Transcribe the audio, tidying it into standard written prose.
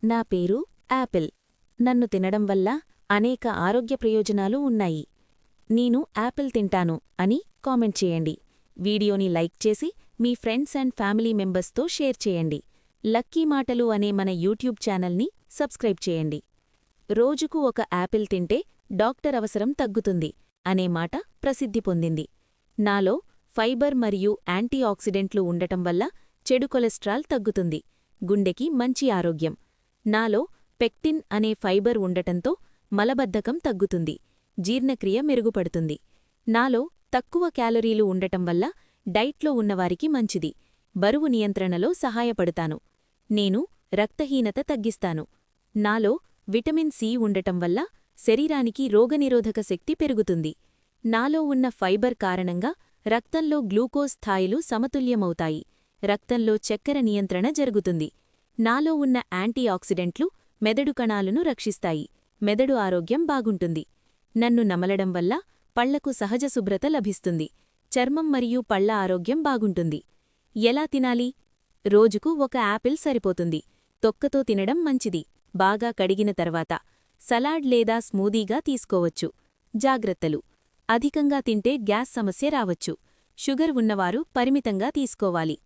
నా పేరు యాపిల్. నన్ను తినడం వల్ల అనేక ఆరోగ్య ప్రయోజనాలు ఉన్నాయి. నేను యాపిల్ తింటాను అని కామెంట్ చేయండి. వీడియోని లైక్ చేసి మీ ఫ్రెండ్స్ అండ్ ఫ్యామిలీ మెంబర్స్తో షేర్ చేయండి. లక్కీ మాటలు అనే మన యూట్యూబ్ ఛానల్ని సబ్స్క్రైబ్ చేయండి. రోజుకు ఒక యాపిల్ తింటే డాక్టర్ అవసరం తగ్గుతుంది అనే మాట ప్రసిద్ధి పొందింది. నాలో ఫైబర్ మరియు యాంటీఆక్సిడెంట్లు ఉండటం వల్ల చెడు కొలెస్ట్రాల్ తగ్గుతుంది. గుండెకి మంచి ఆరోగ్యం. నాలో పెక్టిన్ అనే ఫైబర్ ఉండటంతో మలబద్ధకం తగ్గుతుంది. జీర్ణక్రియ మెరుగుపడుతుంది. నాలో తక్కువ క్యాలరీలు ఉండటం వల్ల డైట్లో ఉన్నవారికి మంచిది. బరువు నియంత్రణలో సహాయపడతాను. నేను రక్తహీనత తగ్గిస్తాను. నాలో విటమిన్ సి ఉండటం వల్ల శరీరానికి రోగనిరోధక శక్తి పెరుగుతుంది. నాలో ఉన్న ఫైబర్ కారణంగా రక్తంలో గ్లూకోజ్ స్థాయిలు సమతుల్యమవుతాయి. రక్తంలో చక్కెర నియంత్రణ జరుగుతుంది. నాలో ఉన్న యాంటీఆక్సిడెంట్లు మెదడు కణాలను రక్షిస్తాయి. మెదడు ఆరోగ్యం బాగుంటుంది. నన్ను నమలడం వల్ల పళ్లకు సహజ శుభ్రత లభిస్తుంది. చర్మం మరియు పళ్ల ఆరోగ్యం బాగుంటుంది. ఎలా తినాలి? రోజుకు ఒక యాపిల్ సరిపోతుంది. తొక్కతో తినడం మంచిది. బాగా కడిగిన తర్వాత సలాడ్ లేదా స్మూదీగా తీసుకోవచ్చు. జాగ్రత్తలు: అధికంగా తింటే గ్యాస్ సమస్య రావచ్చు. షుగర్ ఉన్నవారు పరిమితంగా తీసుకోవాలి.